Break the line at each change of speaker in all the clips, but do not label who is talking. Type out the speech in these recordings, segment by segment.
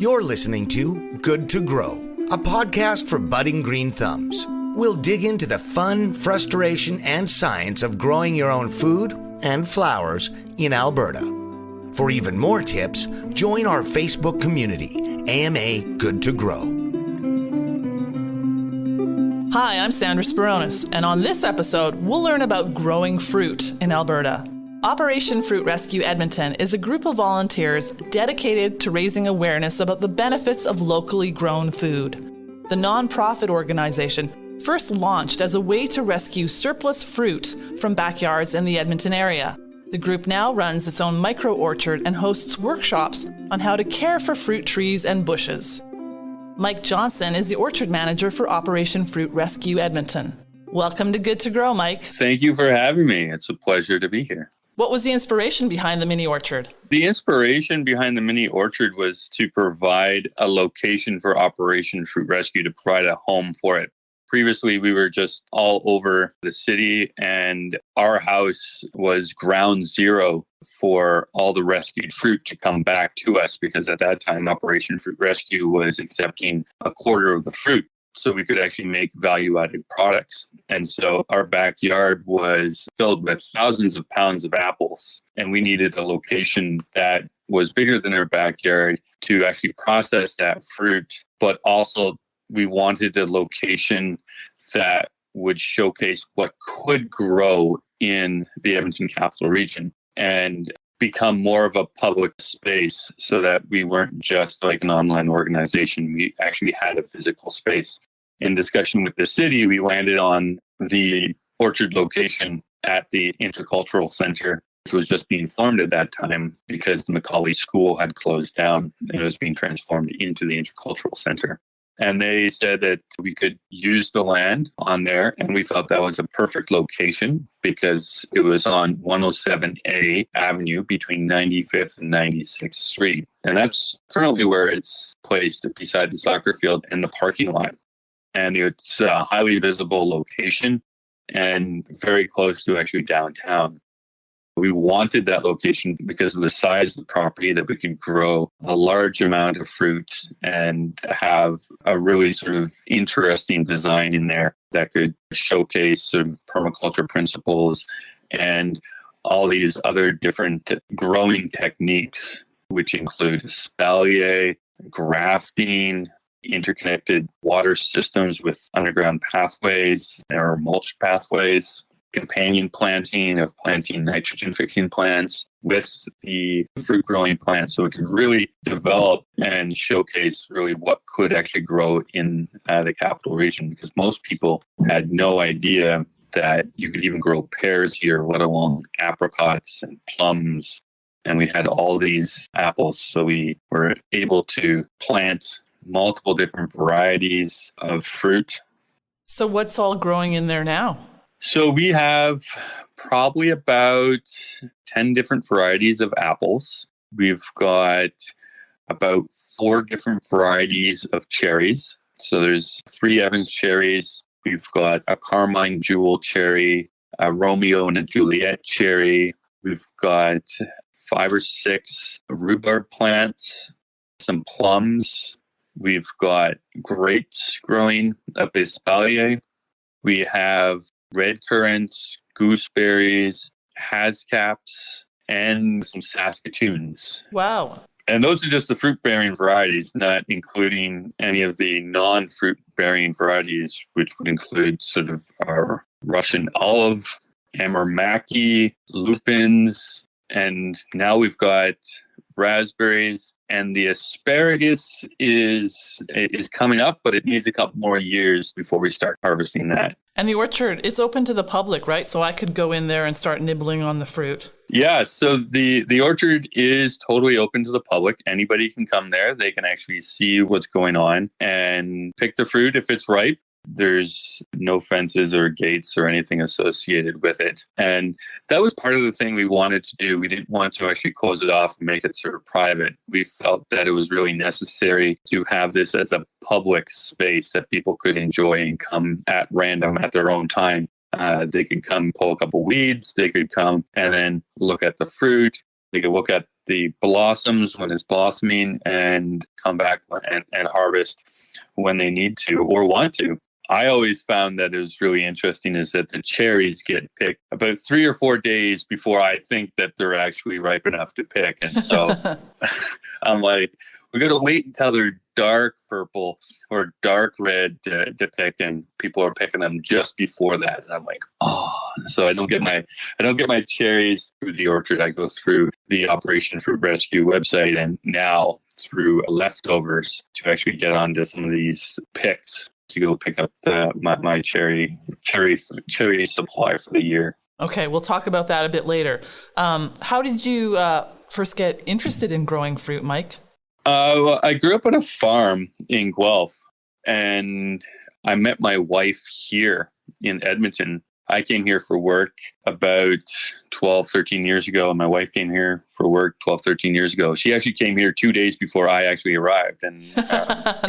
You're listening to Good to Grow, a podcast for budding green thumbs. We'll dig into the fun, frustration, and science of growing your own food and flowers in Alberta. For even more tips, join our Facebook community, AMA Good to Grow.
Hi, I'm Sandra Spironis, and on this episode, we'll learn about growing fruit in Alberta. Operation Fruit Rescue Edmonton is a group of volunteers dedicated to raising awareness about the benefits of locally grown food. The nonprofit organization first launched as a way to rescue surplus fruit from backyards in the Edmonton area. The group now runs its own micro-orchard and hosts workshops on how to care for fruit trees and bushes. Mike Johnson is the orchard manager for Operation Fruit Rescue Edmonton. Welcome to Good to Grow, Mike.
Thank you for having me. It's a pleasure to be here.
What was the inspiration behind the mini orchard?
The inspiration behind the mini orchard was to provide a location for Operation Fruit Rescue, to provide a home for it. Previously, we were just all over the city, and our house was ground zero for all the rescued fruit to come back to us, because at that time, Operation Fruit Rescue was accepting a quarter of the fruit, so we could actually make value-added products. And so our backyard was filled with thousands of pounds of apples, and we needed a location that was bigger than our backyard to actually process that fruit, but also we wanted a location that would showcase what could grow in the Edmonton capital region and become more of a public space, so that we weren't just like an online organization. We actually had a physical space. In discussion with the city, we landed on the orchard location at the Intercultural Center, which was just being formed at that time because the Macaulay School had closed down and it was being transformed into the Intercultural Center. And they said that we could use the land on there, and we felt that was a perfect location because it was on 107A Avenue between 95th and 96th Street. And that's currently where it's placed, beside the soccer field and the parking lot. And it's a highly visible location and very close to actually downtown. We wanted that location because of the size of the property, that we could grow a large amount of fruit and have a really sort of interesting design in there that could showcase sort of permaculture principles and all these other different growing techniques, which include espalier, grafting, interconnected water systems with underground pathways or mulch pathways, companion planting of planting nitrogen-fixing plants with the fruit-growing plants, so it can really develop and showcase really what could actually grow in the capital region, because most people had no idea that you could even grow pears here, let alone apricots and plums. And we had all these apples, so we were able to plant multiple different varieties of fruit.
So what's all growing in there now?
So we have probably about 10 different varieties of apples. We've got about 4 different varieties of cherries. So there's 3 Evans cherries. We've got a Carmine Jewel cherry, a Romeo and a Juliet cherry. We've got 5 or 6 rhubarb plants, some plums. We've got grapes growing up espalier. We have red currants, gooseberries, hascaps, and some Saskatoons.
Wow.
And those are just the fruit-bearing varieties, not including any of the non-fruit-bearing varieties, which would include sort of our Russian olive, Amormaki, lupins, and now we've got raspberries. And the asparagus is coming up, but it needs a couple more years before we start harvesting that.
And the orchard, it's open to the public, right? So I could go in there and start nibbling on the fruit.
Yeah, so the orchard is totally open to the public. Anybody can come there. They can actually see what's going on and pick the fruit if it's ripe. There's no fences or gates or anything associated with it. And that was part of the thing we wanted to do. We didn't want to actually close it off and make it sort of private. We felt that it was really necessary to have this as a public space that people could enjoy and come at random at their own time. They could come pull a couple weeds. They could come and then look at the fruit. They could look at the blossoms when it's blossoming and come back and harvest when they need to or want to. I always found that it was really interesting is that the cherries get picked about 3 or 4 days before I think that they're actually ripe enough to pick. And so I'm like, we got to wait until they're dark purple or dark red to pick, and people are picking them just before that. And I'm like, oh, so I don't get my cherries through the orchard. I go through the Operation Fruit Rescue website and now through leftovers to actually get onto some of these picks to go pick up my cherry supply for the year.
Okay, we'll talk about that a bit later. How did you first get interested in growing fruit, Mike?
Well, I grew up on a farm in Guelph, and I met my wife here in Edmonton. I came here for work about 12, 13 years ago, and my wife came here for work 12, 13 years ago. She actually came here 2 days before I actually arrived. And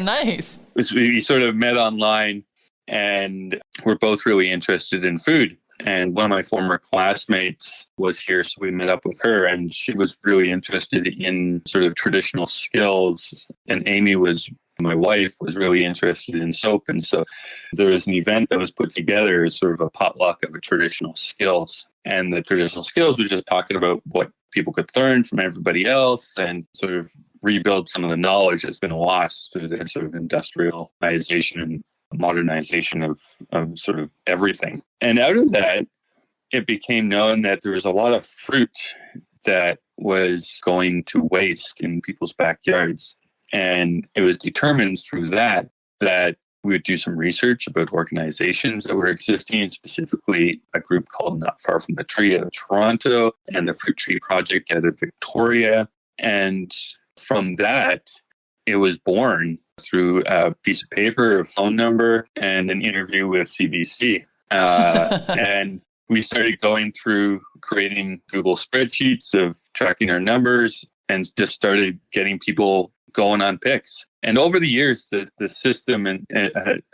nice.
We sort of met online, and we're both really interested in food. And one of my former classmates was here, so we met up with her, and she was really interested in sort of traditional skills. And my wife was really interested in soap. And so there was an event that was put together as sort of a potluck of traditional skills. And the traditional skills was just talking about what people could learn from everybody else and sort of rebuild some of the knowledge that's been lost through the sort of industrialization and modernization of sort of everything. And out of that, it became known that there was a lot of fruit that was going to waste in people's backyards. And it was determined through that we would do some research about organizations that were existing, specifically a group called Not Far From the Tree out of Toronto and the Fruit Tree Project out of Victoria. And from that, it was born through a piece of paper, a phone number, and an interview with CBC. And we started going through creating Google spreadsheets of tracking our numbers and just started getting people going on picks. And over the years, the system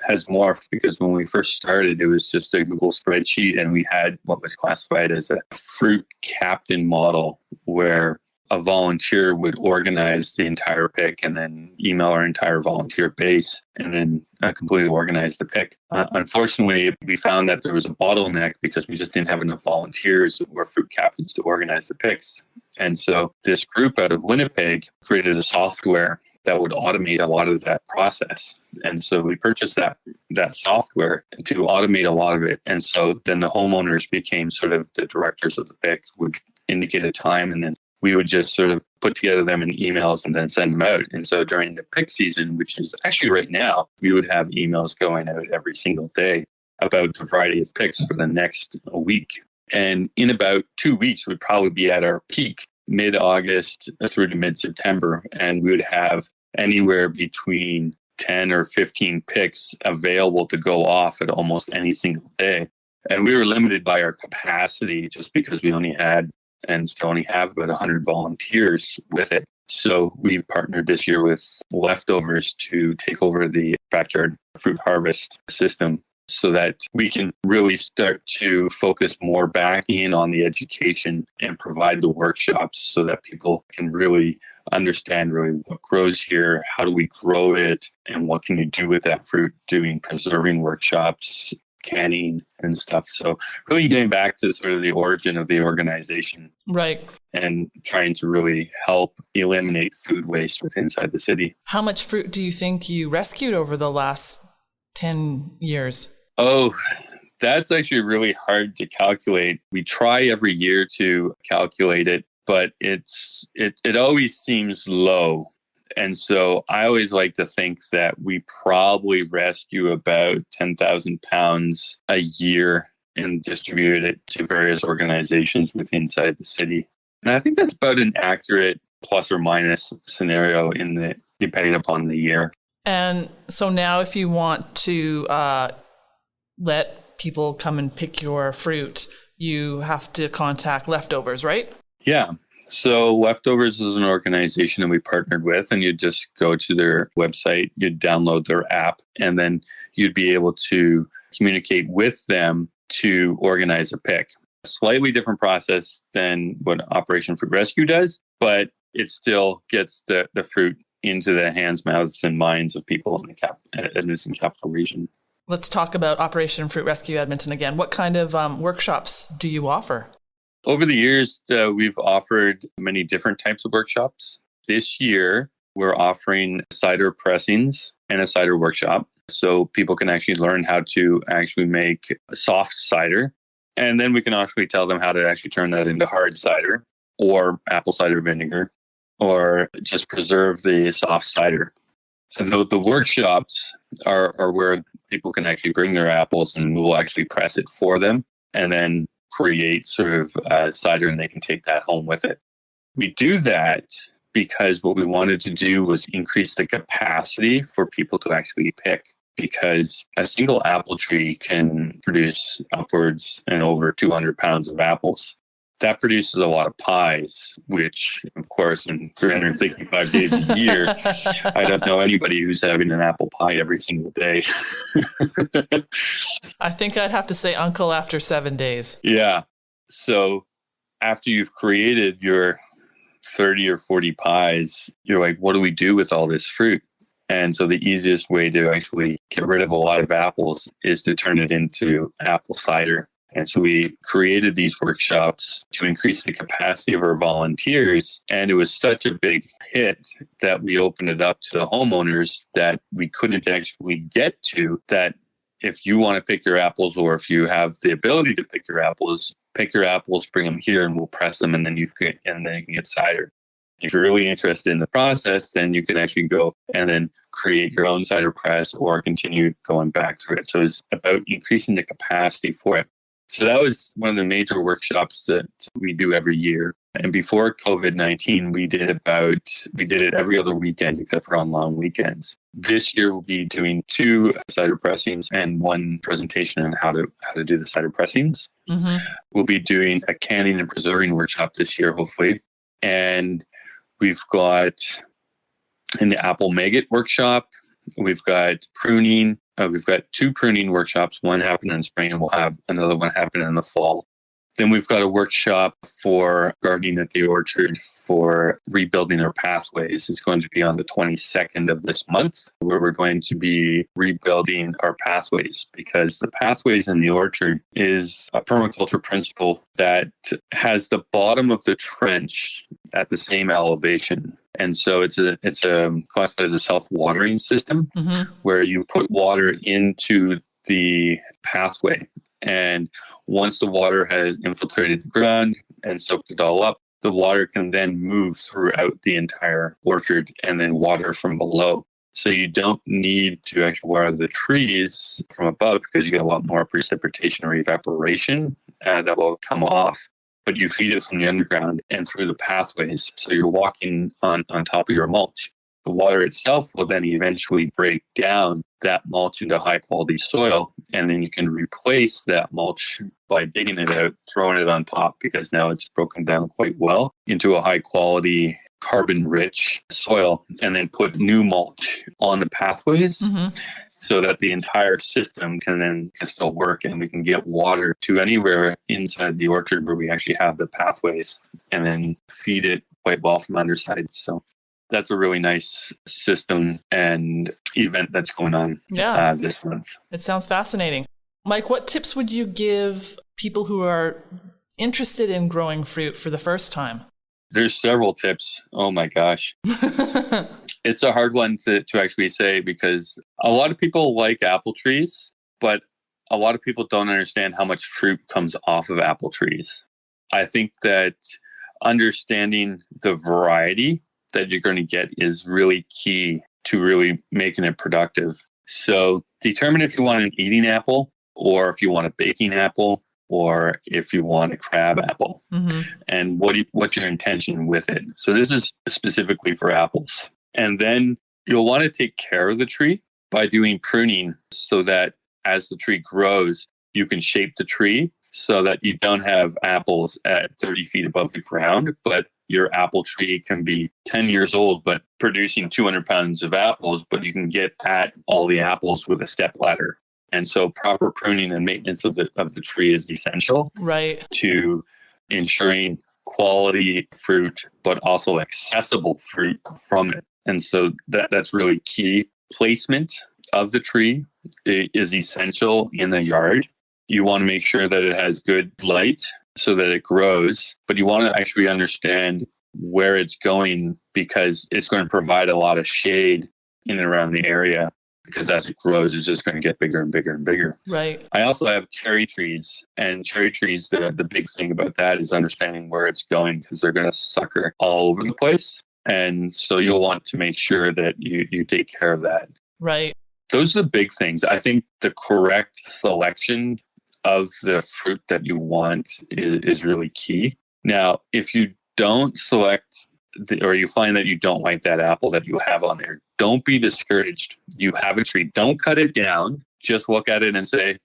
has morphed, because when we first started, it was just a Google spreadsheet, and we had what was classified as a fruit captain model, where a volunteer would organize the entire pick and then email our entire volunteer base and then completely organize the pick. Unfortunately, we found that there was a bottleneck because we just didn't have enough volunteers or fruit captains to organize the picks. And so this group out of Winnipeg created a software that would automate a lot of that process. And so we purchased that software to automate a lot of it. And so then the homeowners became sort of the directors of the pick, would indicate a time, and then we would just sort of put together them in emails and then send them out. And so during the pick season, which is actually right now, we would have emails going out every single day about the variety of picks for the next week. And in about 2 weeks, we'd probably be at our peak, mid-August through to mid-September. And we would have anywhere between 10 or 15 picks available to go off at almost any single day. And we were limited by our capacity just because we only had and still only have about 100 volunteers with it. So we partnered this year with Leftovers to take over the backyard fruit harvest system so that we can really start to focus more back in on the education and provide the workshops so that people can really understand really what grows here, how do we grow it, and what can you do with that fruit, doing preserving workshops, canning and stuff. So really getting back to sort of the origin of the organization.
Right.
And trying to really help eliminate food waste inside the city.
How much fruit do you think you rescued over the last 10 years?
Oh, that's actually really hard to calculate. We try every year to calculate it, but it always seems low. And so I always like to think that we probably rescue about 10,000 pounds a year and distribute it to various organizations inside the city. And I think that's about an accurate plus or minus scenario depending upon the year.
And so now if you want to let people come and pick your fruit, you have to contact Leftovers, right?
Yeah. So Leftovers is an organization that we partnered with, and you'd just go to their website, you'd download their app, and then you'd be able to communicate with them to organize a pick. A slightly different process than what Operation Fruit Rescue does, but it still gets the fruit into the hands, mouths, and minds of people in the Edmonton capital region.
Let's talk about Operation Fruit Rescue Edmonton again. What kind of workshops do you offer?
Over the years, we've offered many different types of workshops. This year, we're offering cider pressings and a cider workshop. So people can actually learn how to actually make a soft cider. And then we can actually tell them how to actually turn that into hard cider or apple cider vinegar or just preserve the soft cider. And the workshops are where people can actually bring their apples and we'll actually press it for them and then create sort of cider and they can take that home with it. We do that because what we wanted to do was increase the capacity for people to actually pick, because a single apple tree can produce upwards and over 200 pounds of apples. That produces a lot of pies, which, of course, in 365 days a year, I don't know anybody who's having an apple pie every single day.
I think I'd have to say uncle after 7 days.
Yeah. So after you've created your 30 or 40 pies, you're like, what do we do with all this fruit? And so the easiest way to actually get rid of a lot of apples is to turn it into apple cider. And so we created these workshops to increase the capacity of our volunteers. And it was such a big hit that we opened it up to the homeowners that we couldn't actually get to, that if you want to pick your apples or if you have the ability to pick your apples, bring them here and we'll press them and then you can get cider. If you're really interested in the process, then you can actually go and then create your own cider press or continue going back through it. So it's about increasing the capacity for it. So that was one of the major workshops that we do every year. And before COVID-19, we did it every other weekend except for on long weekends. This year we'll be doing 2 cider pressings and 1 presentation on how to do the cider pressings. Mm-hmm. We'll be doing a canning and preserving workshop this year, hopefully. And we've got in the apple maggot workshop, we've got pruning. We've got 2 pruning workshops, one happening in spring and we'll have another one happening in the fall. Then we've got a workshop for gardening at the orchard for rebuilding our pathways. It's going to be on the 22nd of this month, where we're going to be rebuilding our pathways, because the pathways in the orchard is a permaculture principle that has the bottom of the trench at the same elevation. And so it's a classified as a self-watering system, mm-hmm. where you put water into the pathway. And once the water has infiltrated the ground and soaked it all up, the water can then move throughout the entire orchard and then water from below. So you don't need to actually water the trees from above because you get a lot more precipitation or evaporation that will come off. But you feed it from the underground and through the pathways. So you're walking on top of your mulch. The water itself will then eventually break down that mulch into high quality soil. And then you can replace that mulch by digging it out, throwing it on top, because now it's broken down quite well into a high quality carbon rich soil, and then put new mulch on the pathways, mm-hmm. so that the entire system can still work and we can get water to anywhere inside the orchard where we actually have the pathways, and then feed it quite well from underside. So that's a really nice system and event that's going on this month.
It sounds fascinating. Mike, what tips would you give people who are interested in growing fruit for the first time?
There's several tips. Oh my gosh. It's a hard one to actually say, because a lot of people like apple trees, but a lot of people don't understand how much fruit comes off of apple trees. I think that understanding the variety that you're going to get is really key to really making it productive. So determine if you want an eating apple, or if you want a baking apple, or if you want a crab apple, mm-hmm. and what's your intention with it. So this is specifically for apples. And then you'll want to take care of the tree by doing pruning, so that as the tree grows, you can shape the tree so that you don't have apples at 30 feet above the ground, but your apple tree can be 10 years old, but producing 200 pounds of apples, but you can get at all the apples with a step ladder. And so proper pruning and maintenance of the tree is essential
Right.
to ensuring quality fruit, but also accessible fruit from it. And so that's really key. Placement of the tree is essential in the yard. You want to make sure that it has good light so that it grows, but you want to actually understand where it's going because it's going to provide a lot of shade in and around the area, because as it grows, it's just going to get bigger and bigger and bigger.
Right.
I also have cherry trees, and cherry trees, the big thing about that is understanding where it's going, because they're going to sucker all over the place. And so you'll want to make sure that you take care of that.
Right.
Those are the big things. I think the correct selection of the fruit that you want is really key. Now, if you don't select or you find that you don't like that apple that you have on there, don't be discouraged. You have a tree. Don't cut it down. Just look at it and say,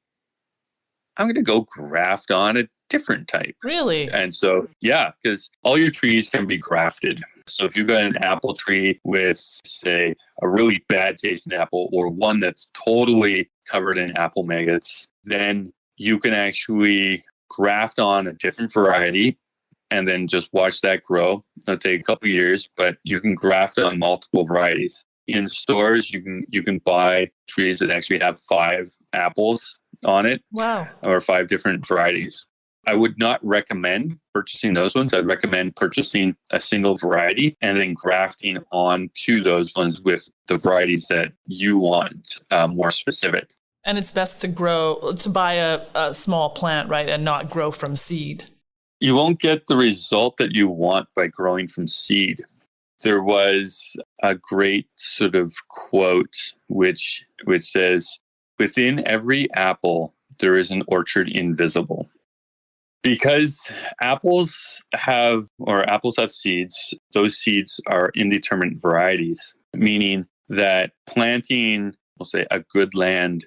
I'm going to go graft on a different type.
Really?
And so, yeah, because all your trees can be grafted. So if you've got an apple tree with, say, a really bad tasting apple or one that's totally covered in apple maggots, then you can actually graft on a different variety and then just watch that grow. It'll take a couple of years, but you can graft on multiple varieties. In stores, you can buy trees that actually have 5 apples on it.
Wow.
Or 5 different varieties. I would not recommend purchasing those ones. I'd recommend purchasing a single variety and then grafting onto those ones with the varieties that you want, more specific.
And it's best to buy a small plant, right, and not grow from seed.
You won't get the result that you want by growing from seed. There was a great sort of quote which says, "Within every apple, there is an orchard invisible." Because apples have seeds, those seeds are indeterminate varieties, meaning that planting, we'll say, a good land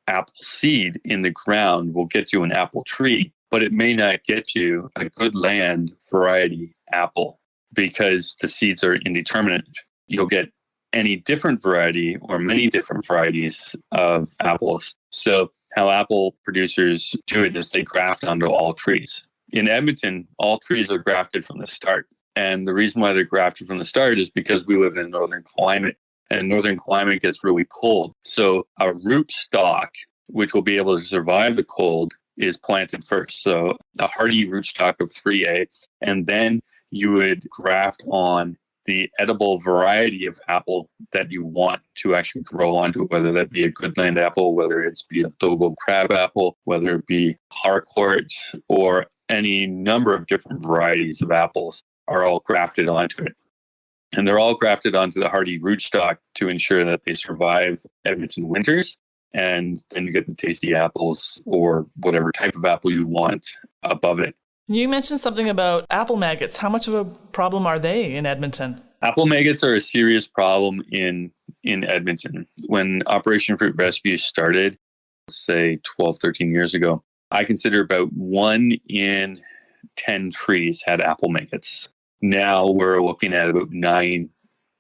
apple seed in the ground will get you an apple tree, but it may not get you a good land variety apple because the seeds are indeterminate. You'll get any different variety or many different varieties of apples. So how apple producers do it is they graft onto all trees. In Edmonton, all trees are grafted from the start. And the reason why they're grafted from the start is because we live in a northern climate, and northern climate gets really cold. So a root stock, which will be able to survive the cold, is planted first. So a hardy rootstock of 3A, and then you would graft on the edible variety of apple that you want to actually grow onto, whether that be a good land apple, whether it's be a Dogo crab apple, whether it be Harcourt, or any number of different varieties of apples are all grafted onto it. And they're all grafted onto the hardy rootstock to ensure that they survive Edmonton winters. And then you get the tasty apples or whatever type of apple you want above it.
You mentioned something about apple maggots. How much of a problem are they in Edmonton?
Apple maggots are a serious problem in Edmonton. When Operation Fruit Rescue started, let's say 12, 13 years ago, I consider about 1 in 10 trees had apple maggots. Now we're looking at about 9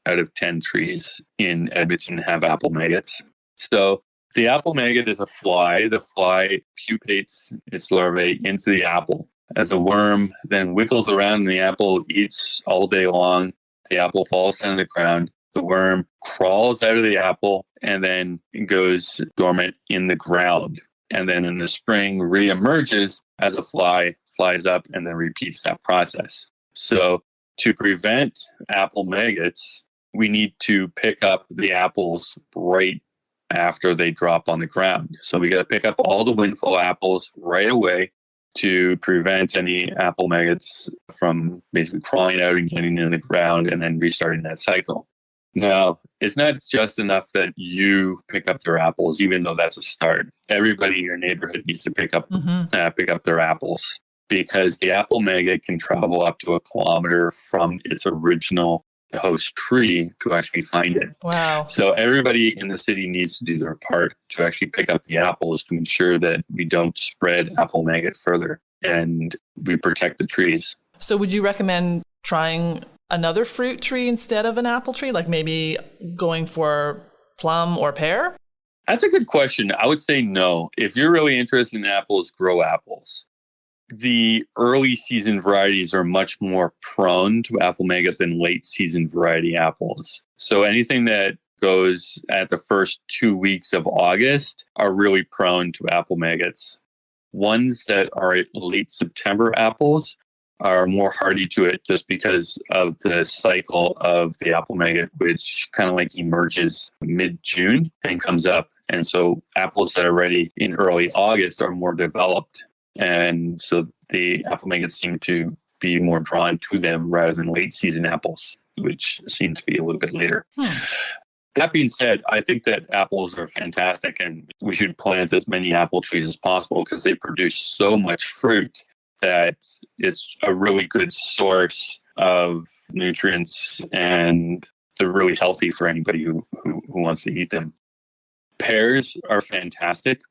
out of 10 trees in Edmonton have apple maggots. So the apple maggot is a fly. The fly pupates its larvae into the apple. As a worm then wiggles around in the apple, eats all day long. The apple falls down to the ground. The worm crawls out of the apple and then goes dormant in the ground. And then in the spring reemerges as a fly, flies up, and then repeats that process. So to prevent apple maggots, we need to pick up the apples right after they drop on the ground. So we got to pick up all the windfall apples right away to prevent any apple maggots from basically crawling out and getting in the ground and then restarting that cycle. Now, it's not just enough that you pick up your apples, even though that's a start. Everybody in your neighborhood needs to pick up their apples, because the apple maggot can travel up to 1 kilometer from its original host tree to actually find it.
Wow.
So everybody in the city needs to do their part to actually pick up the apples to ensure that we don't spread apple maggot further and we protect the trees.
So would you recommend trying another fruit tree instead of an apple tree, like maybe going for plum or pear?
That's a good question. I would say no. If you're really interested in apples, grow apples. The early season varieties are much more prone to apple maggot than late season variety apples. So anything that goes at the first 2 weeks of August are really prone to apple maggots. Ones that are late September apples are more hardy to it just because of the cycle of the apple maggot, which kind of like emerges mid-June and comes up. And so apples that are ready in early August are more developed. And so the apple maggots seem to be more drawn to them rather than late season apples, which seem to be a little bit later. That being said, I think that apples are fantastic and we should plant as many apple trees as possible because they produce so much fruit that it's a really good source of nutrients and they're really healthy for anybody who wants to eat them. Pears are fantastic.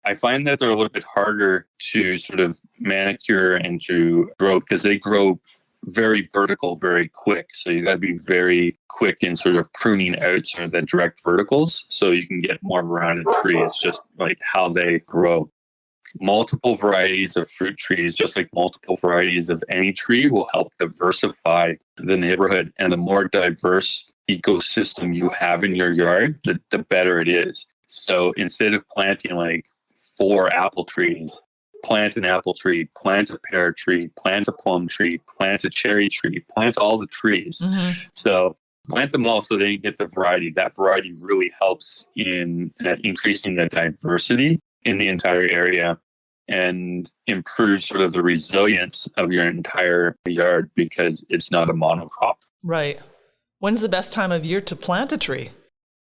I find that they're a little bit harder to sort of manicure and to grow because they grow very vertical, very quick. So you got to be very quick in sort of pruning out sort of the direct verticals so you can get more of a rounded tree. It's just like how they grow. Multiple varieties of fruit trees, just like multiple varieties of any tree, will help diversify the neighborhood. And the more diverse ecosystem you have in your yard, the better it is. So instead of planting like 4 apple trees, plant an apple tree, plant a pear tree, plant a plum tree, plant a cherry tree, plant all the trees. So plant them all so that you get the variety. That variety really helps in increasing the diversity in the entire area and improves sort of the resilience of your entire yard because it's not a monocrop.
Right. When's the best time of year to plant a tree?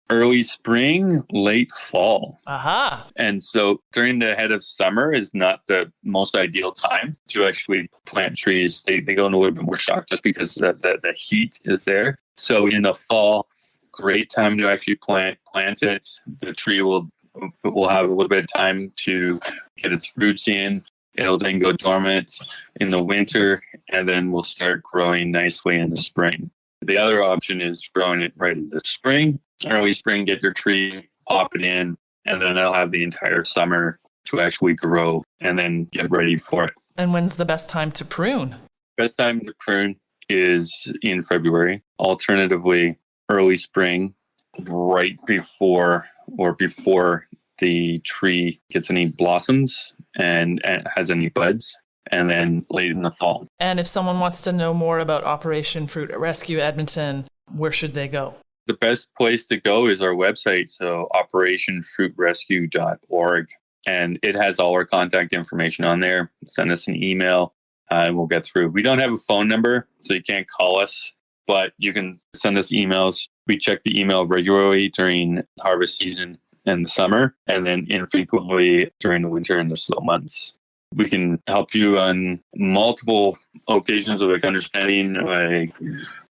Early spring, late fall.
Aha.
And so during the head of summer is not the most ideal time to actually plant trees. They go into a little bit more shock just because the heat is there. So in the fall, great time to actually plant it. The tree will have a little bit of time to get its roots in. It'll then go dormant in the winter, and then we'll start growing nicely in the spring. The other option is growing it right in the spring. Early spring, get your tree, pop it in, and then it'll have the entire summer to actually grow and then get ready for it.
And when's the best time to prune?
Best time to prune is in February. Alternatively, early spring, right before the tree gets any blossoms and has any buds, and then late in the fall.
And if someone wants to know more about Operation Fruit Rescue Edmonton, where should they go?
The best place to go is our website, so operationfruitrescue.org. And it has all our contact information on there. Send us an email and we'll get through. We don't have a phone number, so you can't call us, but you can send us emails. We check the email regularly during harvest season and the summer, and then infrequently during the winter and the slow months. We can help you on multiple occasions of understanding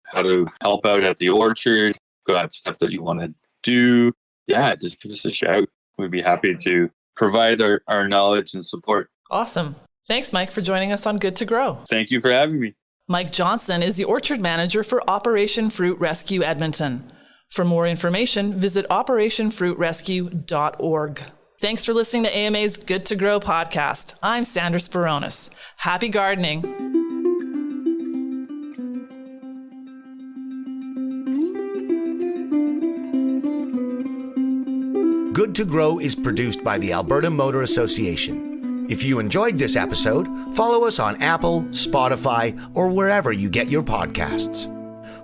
how to help out at the orchard, got stuff that you want to do. Yeah, just give us a shout. We'd be happy to provide our knowledge and support.
Awesome. Thanks, Mike, for joining us on Good to Grow.
Thank you for having me.
Mike Johnson is the orchard manager for Operation Fruit Rescue Edmonton. For more information, visit operationfruitrescue.org. Thanks for listening to AMA's Good to Grow podcast. I'm Sandra Spironis. Happy gardening.
Good to Grow is produced by the Alberta Motor Association. If you enjoyed this episode, follow us on Apple, Spotify, or wherever you get your podcasts.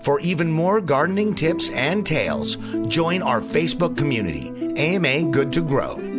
For even more gardening tips and tales, join our Facebook community, AMA Good to Grow.